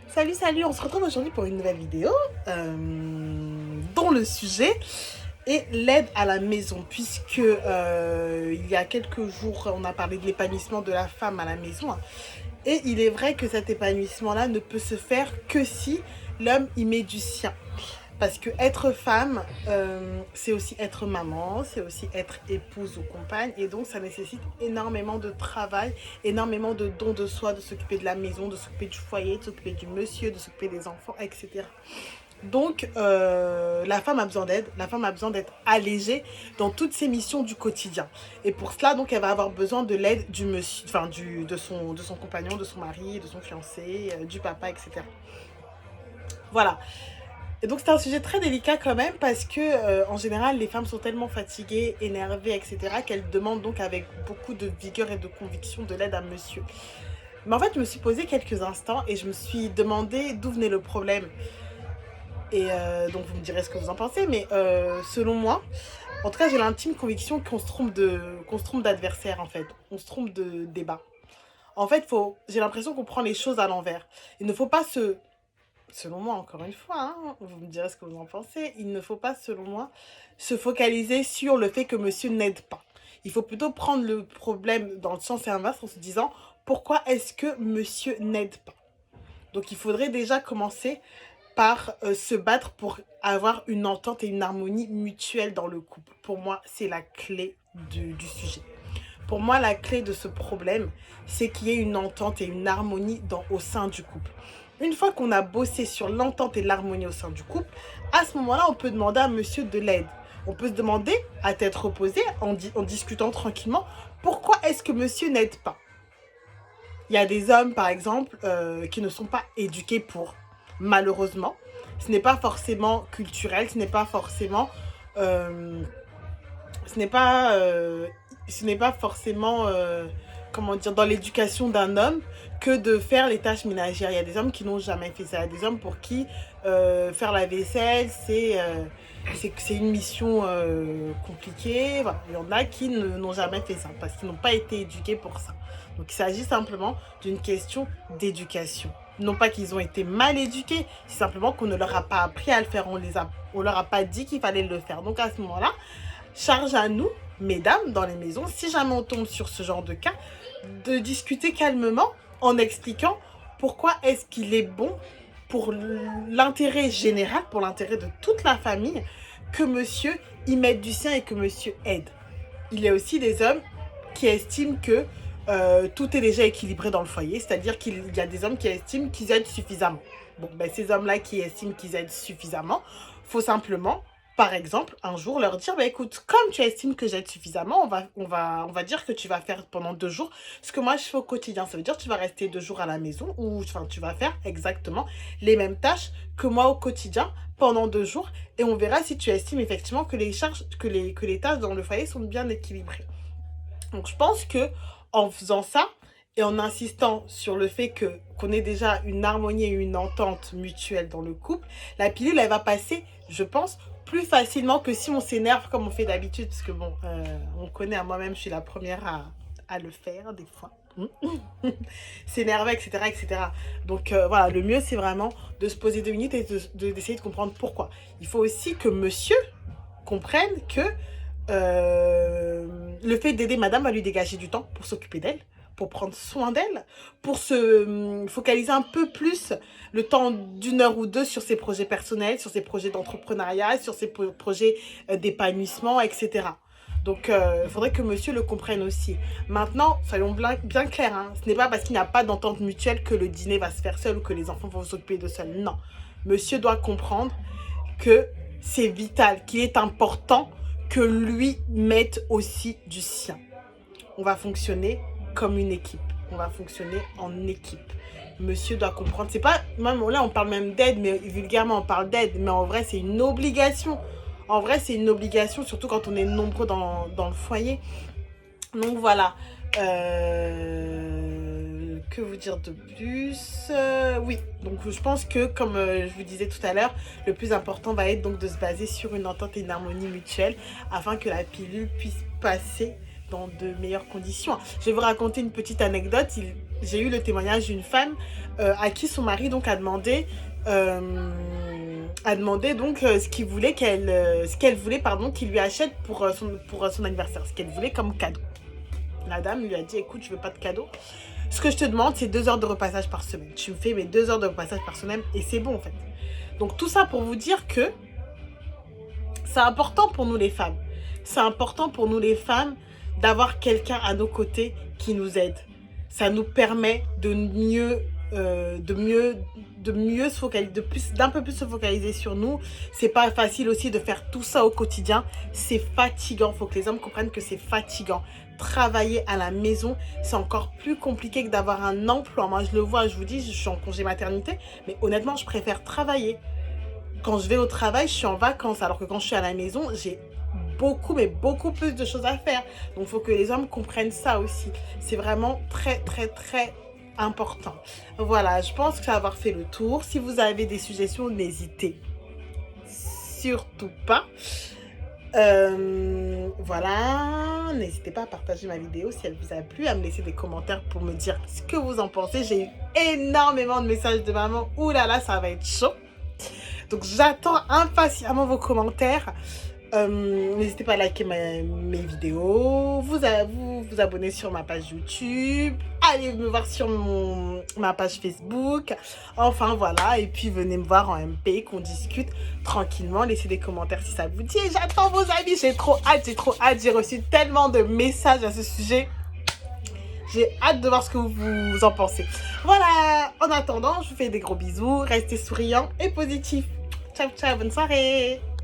Salut, on se retrouve aujourd'hui pour une nouvelle vidéo dont le sujet est l'aide à la maison, puisque il y a quelques jours on a parlé de l'épanouissement de la femme à la maison, hein. Et il est vrai que cet épanouissement-là ne peut se faire que si l'homme y met du sien. Parce que être femme, c'est aussi être maman, c'est aussi être épouse ou compagne. Et donc, ça nécessite énormément de travail, énormément de dons de soi, de s'occuper de la maison, de s'occuper du foyer, de s'occuper du monsieur, de s'occuper des enfants, etc. Donc, la femme a besoin d'aide, la femme a besoin d'être allégée dans toutes ses missions du quotidien. Et pour cela, donc, elle va avoir besoin de l'aide du monsieur, enfin, de son compagnon, de son mari, de son fiancé, du papa, etc. Voilà. Et donc c'est un sujet très délicat quand même parce que en général les femmes sont tellement fatiguées, énervées, etc. qu'elles demandent donc avec beaucoup de vigueur et de conviction de l'aide à monsieur. Mais en fait je me suis posé quelques instants et je me suis demandé d'où venait le problème. Et donc vous me direz ce que vous en pensez, mais selon moi, en tout cas j'ai l'intime conviction qu'on se trompe d'adversaire en fait, on se trompe de débat. En fait j'ai l'impression qu'on prend les choses à l'envers. Il ne faut pas se Selon moi, encore une fois, hein, vous me direz ce que vous en pensez, il ne faut pas, selon moi, se focaliser sur le fait que monsieur n'aide pas. Il faut plutôt prendre le problème dans le sens inverse en se disant pourquoi est-ce que monsieur n'aide pas. Donc il faudrait déjà commencer par se battre pour avoir une entente et une harmonie mutuelle dans le couple. Pour moi, c'est la clé du sujet. Pour moi, la clé de ce problème, c'est qu'il y ait une entente et une harmonie au sein du couple. Une fois qu'on a bossé sur l'entente et l'harmonie au sein du couple, à ce moment-là, on peut demander à monsieur de l'aide. On peut se demander, à tête reposée, en discutant tranquillement, pourquoi est-ce que monsieur n'aide pas? Il y a des hommes, par exemple, qui ne sont pas éduqués pour, malheureusement. Ce n'est pas forcément culturel, ce n'est pas forcément... ce n'est pas, forcément, comment dire, dans l'éducation d'un homme que de faire les tâches ménagères. Il y a des hommes qui n'ont jamais fait ça. Il y a des hommes pour qui faire la vaisselle, c'est une mission compliquée. Voilà. Il y en a qui n'ont jamais fait ça parce qu'ils n'ont pas été éduqués pour ça. Donc il s'agit simplement d'une question d'éducation. Non pas qu'ils ont été mal éduqués, c'est simplement qu'on ne leur a pas appris à le faire. On leur a pas dit qu'il fallait le faire. Donc à ce moment-là, charge à nous, mesdames, dans les maisons, si jamais on tombe sur ce genre de cas, de discuter calmement en expliquant pourquoi est-ce qu'il est bon pour l'intérêt général, pour l'intérêt de toute la famille, que monsieur y mette du sien et que monsieur aide. Il y a aussi des hommes qui estiment que tout est déjà équilibré dans le foyer, c'est-à-dire qu'il y a des hommes qui estiment qu'ils aident suffisamment. Bon, ben, ces hommes-là qui estiment qu'ils aident suffisamment, faut simplement, par exemple, un jour leur dire, bah, écoute, comme tu estimes que j'aide suffisamment, on va dire que tu vas faire pendant 2 jours ce que moi je fais au quotidien. Ça veut dire que tu vas rester 2 jours à la maison ou enfin, tu vas faire exactement les mêmes tâches que moi au quotidien pendant 2 jours et on verra si tu estimes effectivement que les charges, que les tâches dans le foyer sont bien équilibrées. Donc je pense que en faisant ça et en insistant sur le fait que qu'on ait déjà une harmonie et une entente mutuelle dans le couple, la pilule elle va passer, je pense, plus facilement que si on s'énerve comme on fait d'habitude, parce que bon, on connaît, moi-même je suis la première à le faire des fois. S'énerver, etc., etc. Donc voilà, le mieux c'est vraiment de se poser 2 minutes et d'essayer de comprendre pourquoi. Il faut aussi que monsieur comprenne que le fait d'aider madame va lui dégager du temps pour s'occuper d'elle, pour prendre soin d'elle, pour se focaliser un peu plus le temps d'1 heure ou 2 sur ses projets personnels, sur ses projets d'entrepreneuriat, sur ses projets d'épanouissement, etc. Donc, il faudrait que monsieur le comprenne aussi. Maintenant, soyons bien clairs, hein, ce n'est pas parce qu'il n'y a pas d'entente mutuelle que le dîner va se faire seul ou que les enfants vont s'occuper de seuls. Non. Monsieur doit comprendre que c'est vital, qu'il est important que lui mette aussi du sien. On va fonctionner comme une équipe. On va fonctionner en équipe. Monsieur doit comprendre. C'est pas, même là on parle même d'aide, mais vulgairement on parle d'aide, mais en vrai c'est une obligation. En vrai c'est une obligation, surtout quand on est nombreux dans le foyer. Donc voilà. Que vous dire de plus? Oui, donc je pense que comme je vous disais tout à l'heure, le plus important va être donc de se baser sur une entente et une harmonie mutuelle afin que la pilule puisse passer dans de meilleures conditions. Je vais vous raconter une petite anecdote. j'ai eu le témoignage d'une femme à qui son mari donc a demandé donc ce qu'il voulait ce qu'elle voulait pardon qu'il lui achète pour son anniversaire, ce qu'elle voulait comme cadeau. La dame lui a dit écoute, je veux pas de cadeau. Ce que je te demande, c'est 2 heures de repassage par semaine. Tu me fais mes 2 heures de repassage par semaine et c'est bon en fait. Donc tout ça pour vous dire que c'est important pour nous les femmes. C'est important pour nous les femmes d'avoir quelqu'un à nos côtés qui nous aide. Ça nous permet d'un peu plus se focaliser sur nous. C'est pas facile aussi de faire tout ça au quotidien. C'est fatigant. Faut que les hommes comprennent que c'est fatigant. Travailler à la maison, c'est encore plus compliqué que d'avoir un emploi. Moi, je le vois, je vous dis, je suis en congé maternité, mais honnêtement, je préfère travailler. Quand je vais au travail, je suis en vacances, alors que quand je suis à la maison, j'ai beaucoup, mais beaucoup plus de choses à faire. Donc, il faut que les hommes comprennent ça aussi. C'est vraiment très, très, très important. Voilà, je pense que ça va avoir fait le tour. Si vous avez des suggestions, n'hésitez surtout pas. Voilà, n'hésitez pas à partager ma vidéo si elle vous a plu, à me laisser des commentaires pour me dire ce que vous en pensez. J'ai eu énormément de messages de maman. Ouh là là, ça va être chaud. Donc j'attends impatiemment vos commentaires. N'hésitez pas à liker mes vidéos, vous abonner sur ma page YouTube, allez me voir sur ma page Facebook, enfin voilà, et puis venez me voir en MP, qu'on discute tranquillement, laissez des commentaires si ça vous dit, et j'attends vos avis, j'ai trop hâte, j'ai reçu tellement de messages à ce sujet, j'ai hâte de voir ce que vous en pensez. Voilà, en attendant, je vous fais des gros bisous, restez souriants et positifs. Ciao, ciao, bonne soirée.